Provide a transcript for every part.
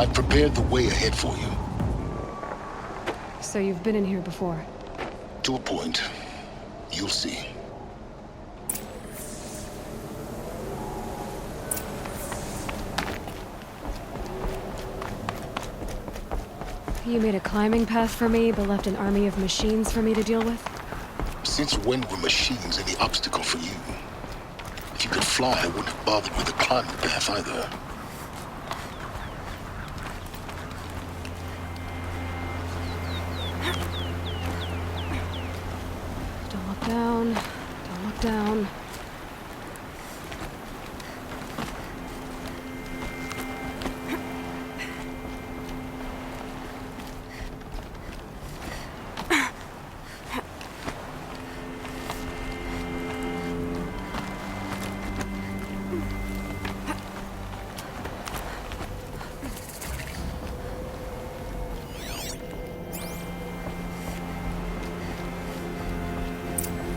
I've prepared the way ahead for you. So you've been in here before? To a point. You'll see. You made a climbing path for me, but left an army of machines for me to deal with? Since when were machines any obstacle for you? If you could fly, I wouldn't have bothered with the climbing path either. Don't look down. Don't look down.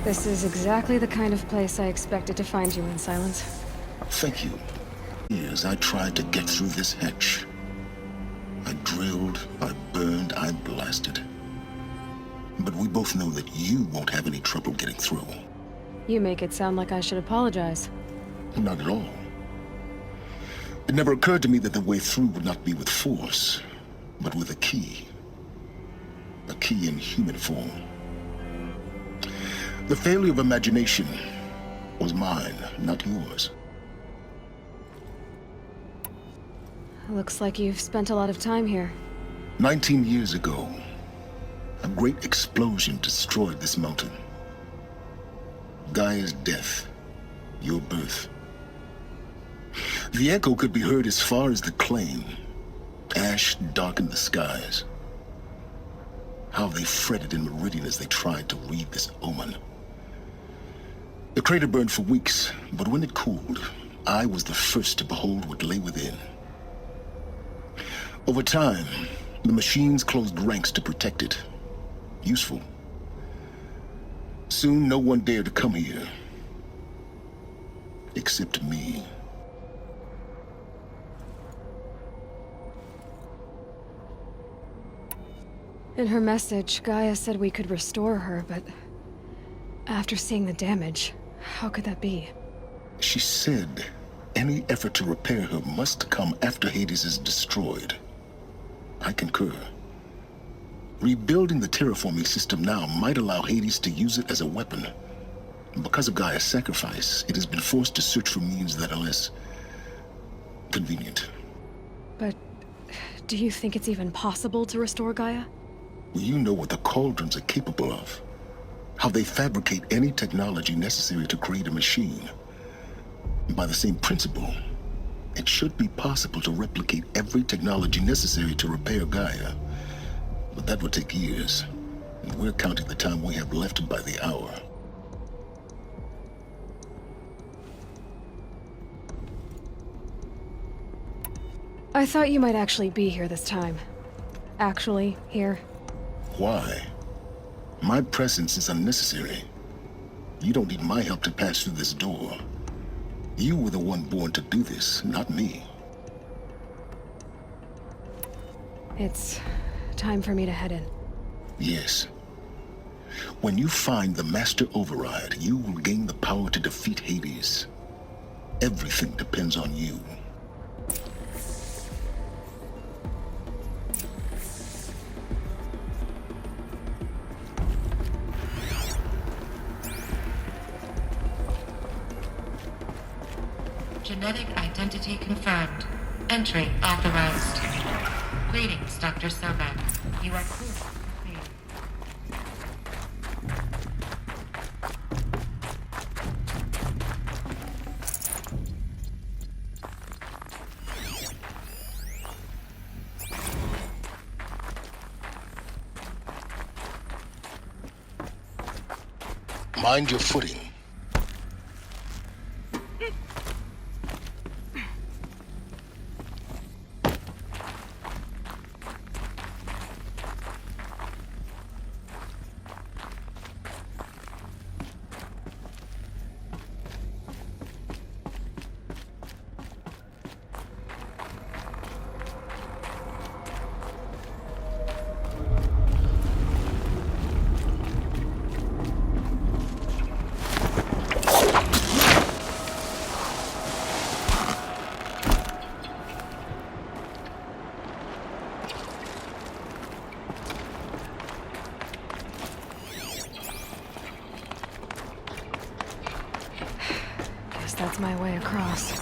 This is exactly the kind of place I expected to find you in, Silence. Thank you. Years I tried to get through this hatch. I drilled, I burned, I blasted. But we both know that you won't have any trouble getting through. You make it sound like I should apologize. Not at all. It never occurred to me that the way through would not be with force, but with a key. A key in human form. The failure of imagination was mine, not yours. Looks like you've spent a lot of time here. 19 years ago, a great explosion destroyed this mountain. Gaia's death, your birth. The echo could be heard as far as the claim. Ash darkened the skies. How they fretted in Meridian as they tried to read this omen. The crater burned for weeks, but when it cooled, I was the first to behold what lay within. Over time, the machines closed ranks to protect it. Useful. Soon, no one dared to come here. Except me. In her message, Gaia said we could restore her, but after seeing the damage, how could that be? She said any effort to repair her must come after Hades is destroyed. I concur. Rebuilding the terraforming system now might allow Hades to use it as a weapon. Because of Gaia's sacrifice, it has been forced to search for means that are less convenient. But do you think it's even possible to restore Gaia? You know what the Cauldrons are capable of. How they fabricate any technology necessary to create a machine. By the same principle, it should be possible to replicate every technology necessary to repair Gaia. But that would take years, and we're counting the time we have left by the hour. I thought you might actually be here this time. Actually, here. Why? My presence is unnecessary. You don't need my help to pass through this door. You were the one born to do this, not me. It's time for me to head in. Yes. When you find the Master Override, you will gain the power to defeat Hades. Everything depends on you. Genetic identity confirmed. Entry authorized. Greetings, Dr. Sobek. You are clear. Mind your footing. that's my way across.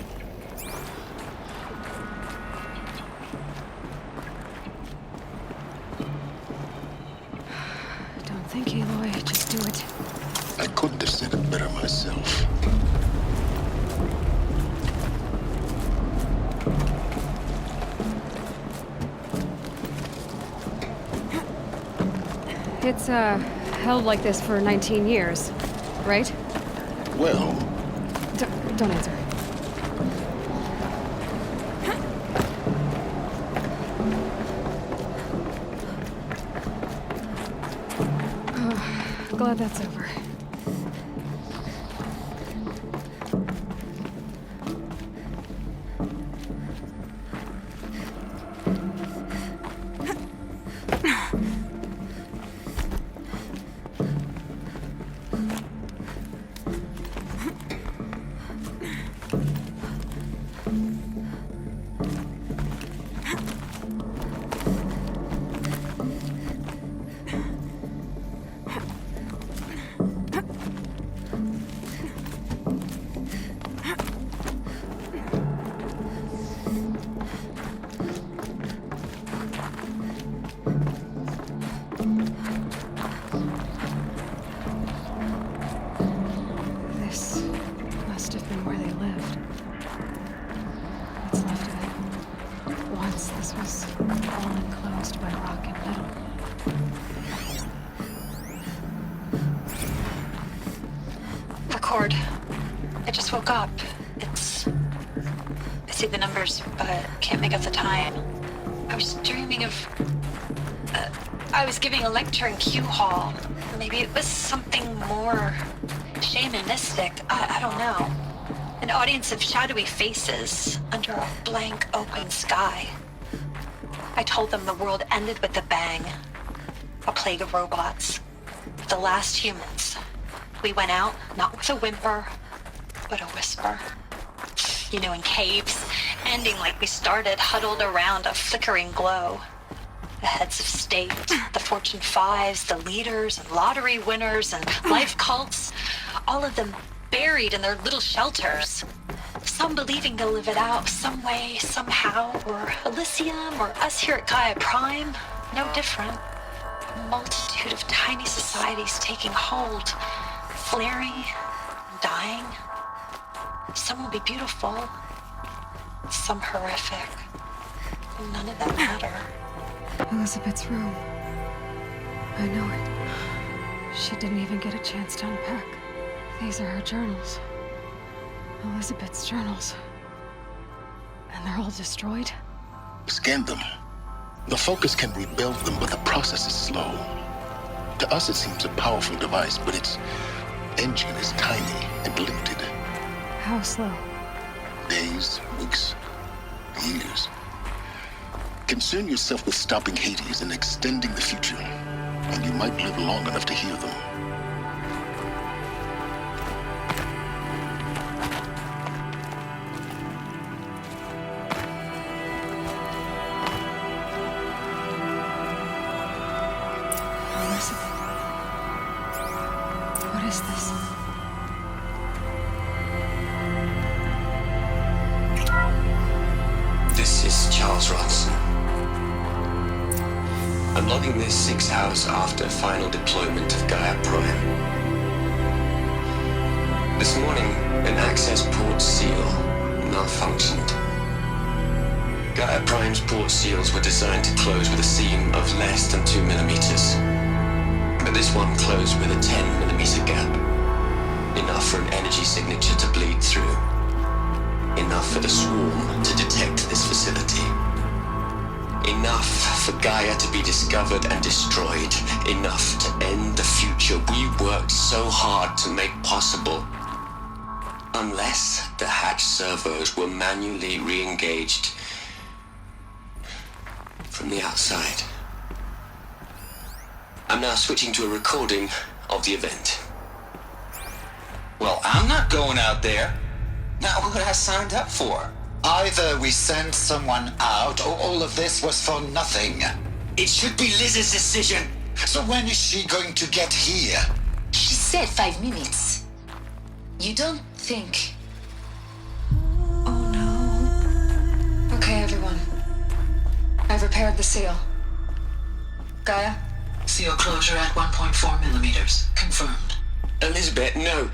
Don't think, Aloy. Just do it. I couldn't have said it better myself. It's, held like this for 19 years, right? Well, Don't answer. Oh, glad that's over. This must have been where they lived. What's left of it. Once this was all enclosed by rock and metal. Record. I just woke up. I see the numbers, but can't make out the time. I was dreaming of... I was giving a lecture in Q Hall. Maybe it was something more shamanistic. I don't know. An audience of shadowy faces under a blank open sky. I told them the world ended with a bang. A plague of robots. The last humans. We went out, not with a whimper, but a whisper. You know, in caves, ending like we started, huddled around a flickering glow. The heads of state, the Fortune 5s, the leaders and lottery winners and life cults, all of them buried in their little shelters. Some believing they'll live it out some way, somehow, or Elysium, or us here at Gaia Prime, no different. A multitude of tiny societies taking hold, flaring, dying. Some will be beautiful, some horrific. None of them matter. Elizabeth's room. I know it. She didn't even get a chance to unpack. These are her journals. Elizabeth's journals. And they're all destroyed? scan them. The Focus can rebuild them, but the process is slow. To us, it seems a powerful device, but its engine is tiny and limited. How slow? Days, weeks, years. Concern yourself with stopping Hades and extending the future, and you might live long enough to hear them. Elizabeth. What is this? This is Charles Ronson. I'm logging this 6 hours after final deployment of Gaia Prime. This morning, an access port seal malfunctioned. Gaia Prime's port seals were designed to close with a seam of less than 2 millimeters. But this one closed with a 10 millimeter gap. Enough for an energy signature to bleed through. Enough for the swarm to detect this facility. Enough for Gaia to be discovered and destroyed. Enough to end the future we worked so hard to make possible. Unless the hatch servos were manually re-engaged from the outside. I'm now switching to a recording of the event. Well, I'm not going out there. Not what I signed up for. Either we send someone out, or all of this was for nothing. It should be Liz's decision. So when is she going to get here? She said 5 minutes. You don't think repaired the seal. Gaia? Seal closure at 1.4 millimeters. Confirmed. Elizabeth, no.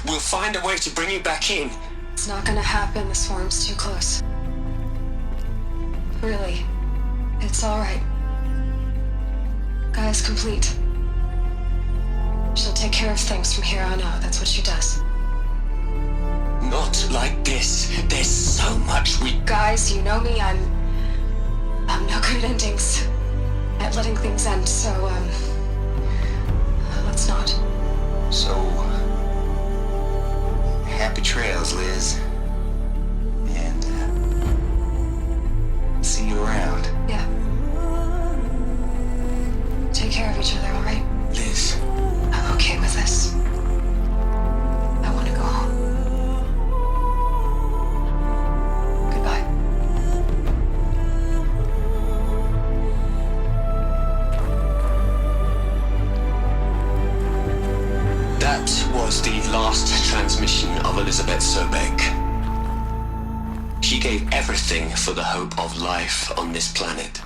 We'll find a way to bring you back in. It's not gonna happen. The swarm's too close. Really. It's alright. Gaia's complete. She'll take care of things from here on out. That's what she does. Not like this. There's so much we... Guys, you know me. I'm no good at endings. At letting things end, so, let's not. So, happy trails, Liz. And, see you around. Yeah. Take care of each other, alright? Liz. I'm okay with this. I want to go home. Goodbye. That was the last transmission of Elizabeth Sobek. She gave everything for the hope of life on this planet.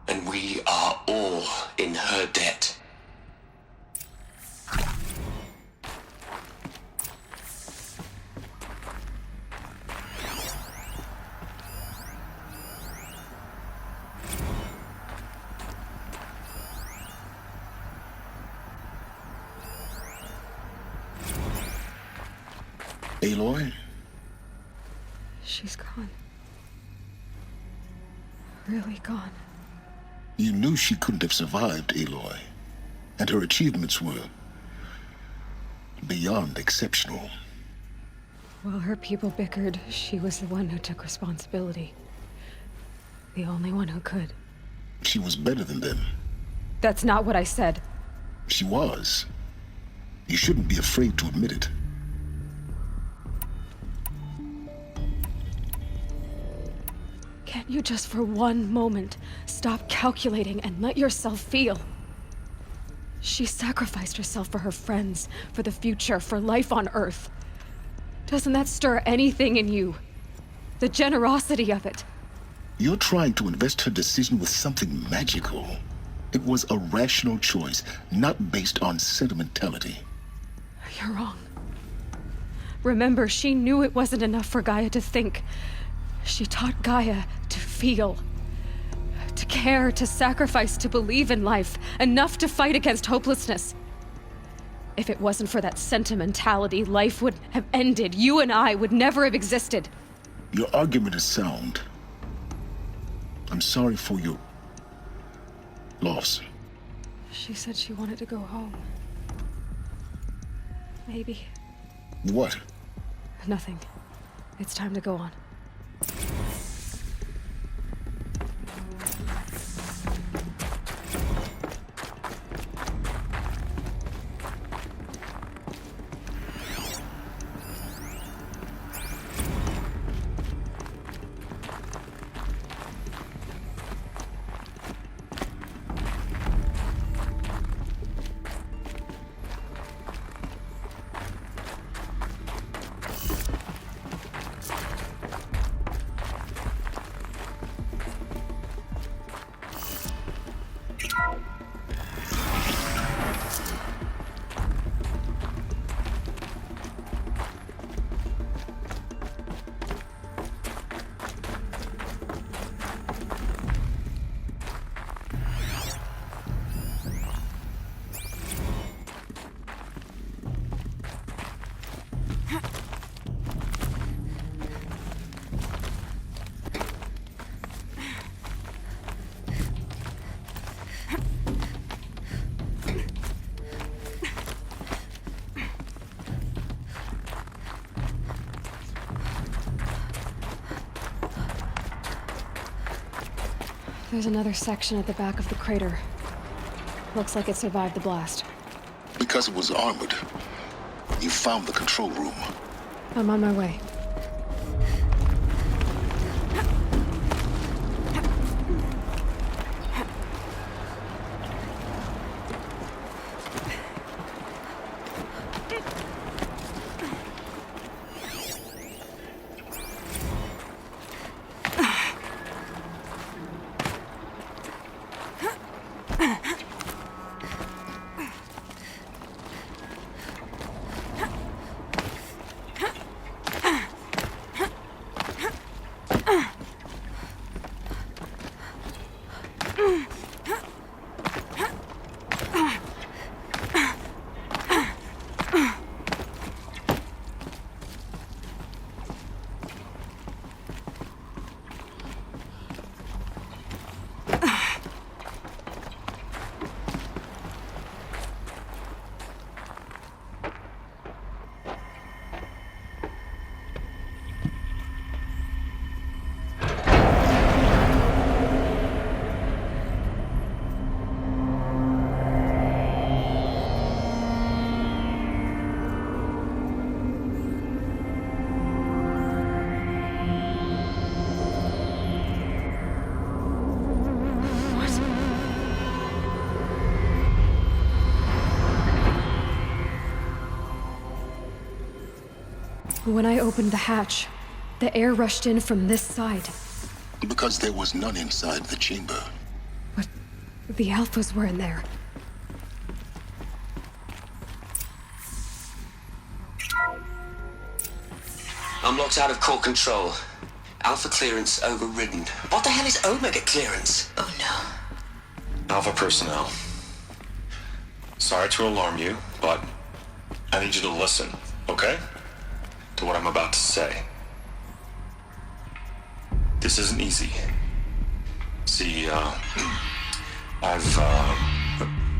And we are all in her debt. Aloy? She's gone. Really gone. You knew she couldn't have survived, Aloy. And her achievements were beyond exceptional. While her people bickered, she was the one who took responsibility. The only one who could. She was better than them. That's not what I said. She was. You shouldn't be afraid to admit it. Can't you just for one moment stop calculating and let yourself feel? She sacrificed herself for her friends, for the future, for life on Earth. Doesn't that stir anything in you? The generosity of it. You're trying to invest her decision with something magical. It was a rational choice, not based on sentimentality. You're wrong. Remember, she knew it wasn't enough for Gaia to think. She taught Gaia to feel. To care, to sacrifice, to believe in life. Enough to fight against hopelessness. If it wasn't for that sentimentality, life would have ended. You and I would never have existed. Your argument is sound. I'm sorry for your loss. She said she wanted to go home. Maybe. What? Nothing. It's time to go on. There's another section at the back of the crater. Looks like it survived the blast. Because it was armored. You found the control room. I'm on my way. When I opened the hatch, the air rushed in from this side. Because there was none inside the chamber. But the Alphas were in there. I'm locked out of core control. Alpha clearance overridden. What the hell is Omega clearance? Oh no. Alpha personnel. Sorry to alarm you, but I need you to listen, okay? To what I'm about to say. This isn't easy. See,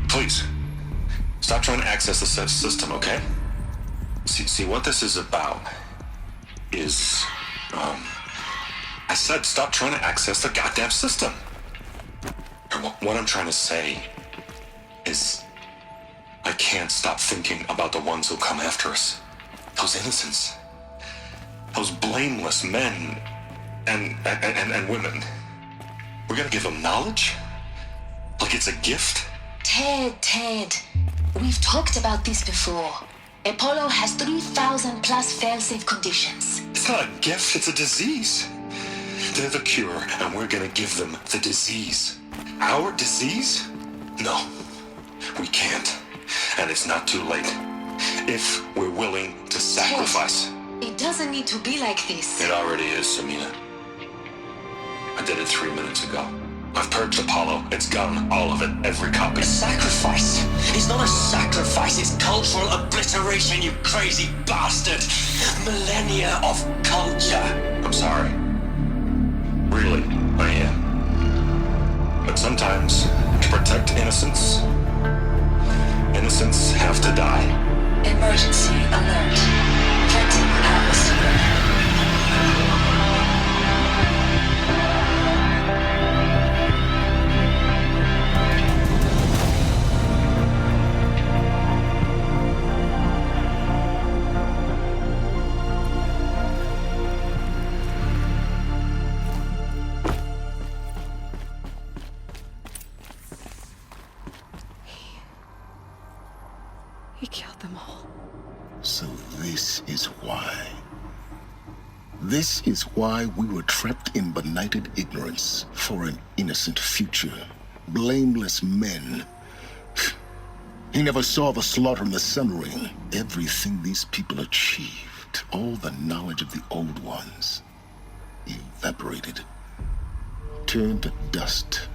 please, stop trying to access the system, okay? See, what this is about is, I said stop trying to access the goddamn system. And what I'm trying to say is, I can't stop thinking about the ones who come after us. Those innocents. Those blameless men and women. We're gonna give them knowledge? Like it's a gift? Ted. We've talked about this before. Apollo has 3,000 plus fail-safe conditions. It's not a gift, it's a disease. They're the cure, and we're gonna give them the disease. Our disease? No, we can't. And it's not too late. If we're willing to sacrifice. It doesn't need to be like this. It already is, Samina. I did it 3 minutes ago. I've purged Apollo. It's gone. All of it. Every copy. A sacrifice? It's not a sacrifice, it's cultural obliteration, you crazy bastard! Millennia of culture! I'm sorry. Really, I am. But sometimes, to protect innocence, innocents have to die. Emergency alert. Threatening atmosphere. He killed them all. So this is why. This is why we were trapped in benighted ignorance for an innocent future. Blameless men. He never saw the slaughter in the Sun Ring. Everything these people achieved, all the knowledge of the old ones, evaporated, turned to dust,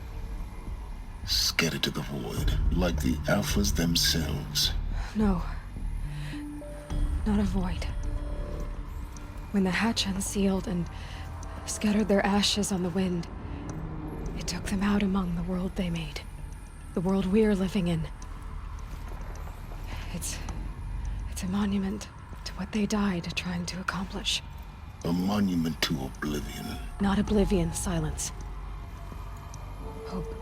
scattered to the void, like the Alphas themselves. No. Not a void. When the hatch unsealed and scattered their ashes on the wind, it took them out among the world they made. The world we're living in. It's a monument to what they died trying to accomplish. A monument to oblivion. Not oblivion, silence. Hope.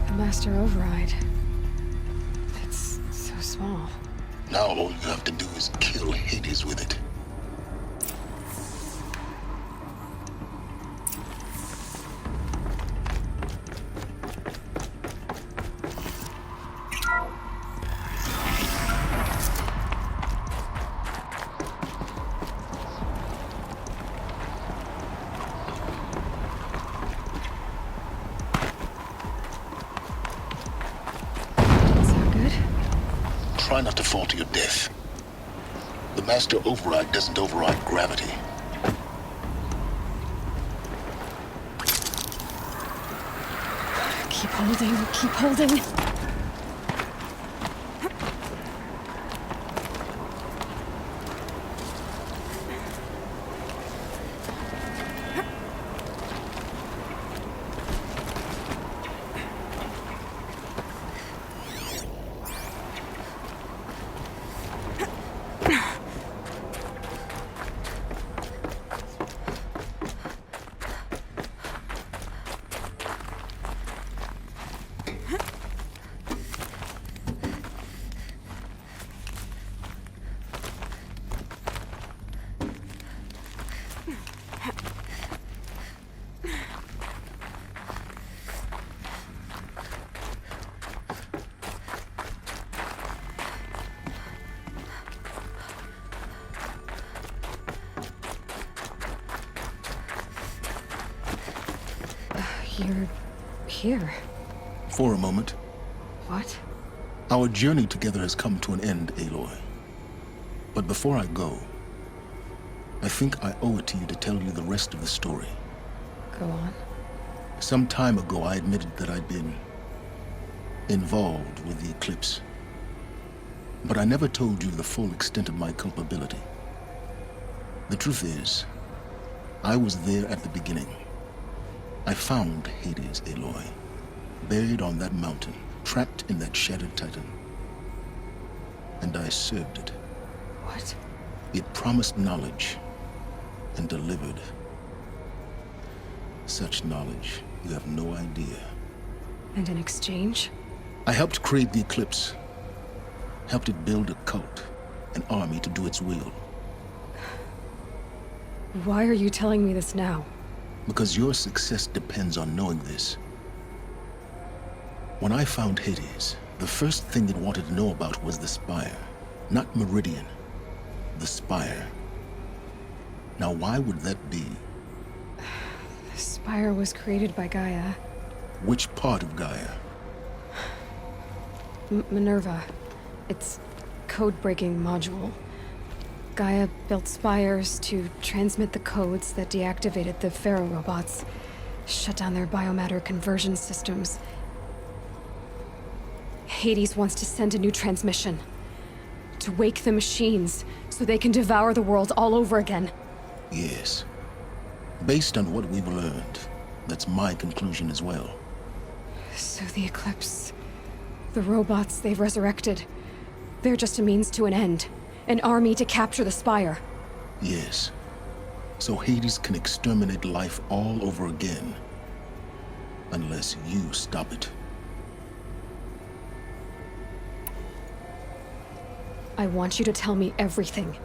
The Master Override. It's so small. Now all you have to do is kill Hades with it. Try not to fall to your death. The Master Override doesn't override gravity. Keep holding, keep holding. You're here. For a moment. What? Our journey together has come to an end, Aloy. But before I go, I think I owe it to you to tell you the rest of the story. Go on. Some time ago, I admitted that I'd been involved with the Eclipse. But I never told you the full extent of my culpability. The truth is, I was there at the beginning. I found Hades, Aloy, buried on that mountain, trapped in that shattered titan. And I served it. What? It promised knowledge and delivered. Such knowledge, you have no idea. And in exchange? I helped create the Eclipse. Helped it build a cult, an army to do its will. Why are you telling me this now? Because your success depends on knowing this. When I found Hades, the first thing it wanted to know about was the Spire. Not Meridian. The Spire. Now, why would that be? The Spire was created by Gaia. Which part of Gaia? Minerva. Its code-breaking module. Gaia built spires to transmit the codes that deactivated the Pharaoh robots, shut down their biomatter conversion systems. Hades wants to send a new transmission. To wake the machines, so they can devour the world all over again. Yes. Based on what we've learned, that's my conclusion as well. So the Eclipse... the robots they've resurrected... they're just a means to an end. An army to capture the Spire. Yes. So Hades can exterminate life all over again. Unless you stop it. I want you to tell me everything.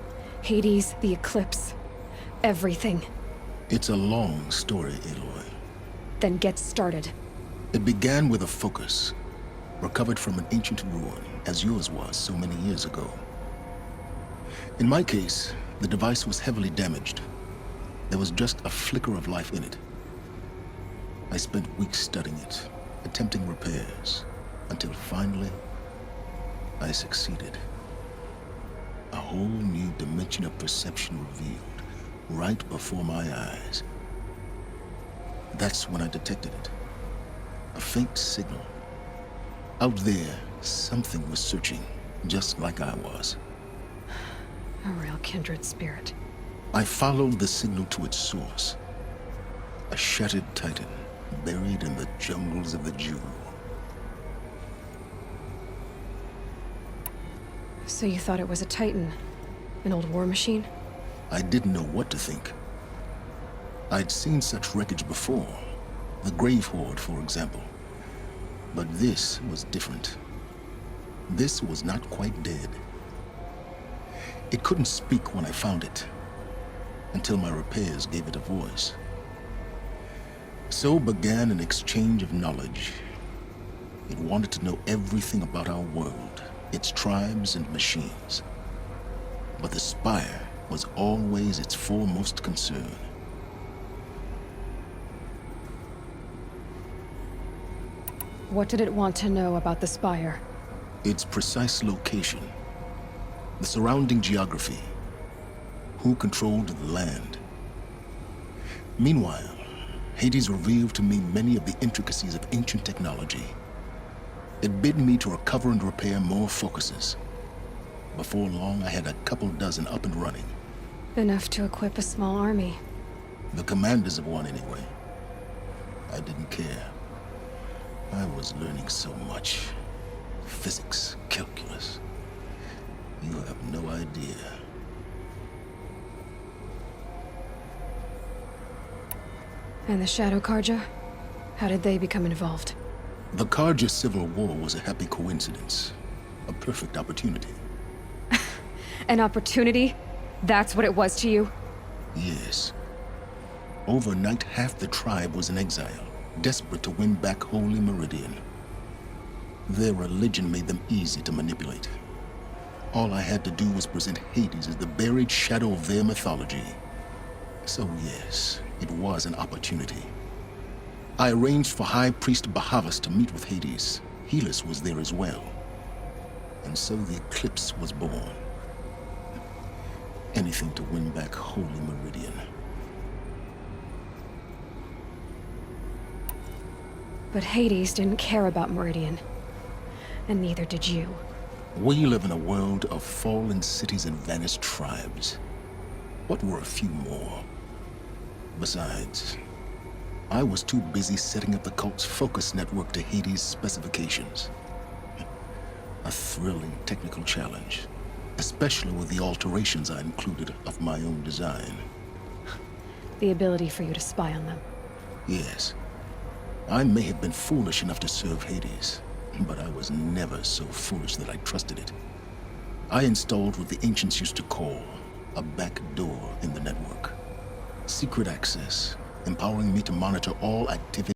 Hades, the Eclipse. Everything. It's a long story, Aloy. Then get started. It began with a focus. Recovered from an ancient ruin, as yours was so many years ago. In my case, the device was heavily damaged. There was just a flicker of life in it. I spent weeks studying it, attempting repairs, until finally, I succeeded. A whole new dimension of perception revealed, right before my eyes. That's when I detected it. A faint signal. Out there, something was searching, just like I was. A real kindred spirit. I followed the signal to its source. A shattered titan, buried in the jungles of the Jewel. So you thought it was a titan? An old war machine? I didn't know what to think. I'd seen such wreckage before. The Grave Horde, for example. But this was different. This was not quite dead. It couldn't speak when I found it, until my repairs gave it a voice. So began an exchange of knowledge. It wanted to know everything about our world, its tribes and machines. But the Spire was always its foremost concern. What did it want to know about the Spire? Its precise location, the surrounding geography, who controlled the land. Meanwhile, Hades revealed to me many of the intricacies of ancient technology. It bid me to recover and repair more focuses. Before long, I had a couple dozen up and running. Enough to equip a small army. The commanders of one, anyway. I didn't care. I was learning so much. Physics, calculus. You have no idea. And the Shadow Carja? How did they become involved? The Carja Civil War was a happy coincidence. A perfect opportunity. An opportunity? That's what it was to you? Yes. Overnight, half the tribe was in exile, desperate to win back Holy Meridian. Their religion made them easy to manipulate. All I had to do was present Hades as the buried shadow of their mythology. So yes, it was an opportunity. I arranged for High Priest Bahavas to meet with Hades. Helis was there as well. And so the Eclipse was born. Anything to win back Holy Meridian. But Hades didn't care about Meridian. And neither did you. We live in a world of fallen cities and vanished tribes. What were a few more? Besides, I was too busy setting up the cult's focus network to Hades' specifications. A thrilling technical challenge, especially with the alterations I included of my own design. The ability for you to spy on them. Yes. I may have been foolish enough to serve Hades, but I was never so foolish that I trusted it. I installed what the ancients used to call a back door in the network. Secret access, empowering me to monitor all activity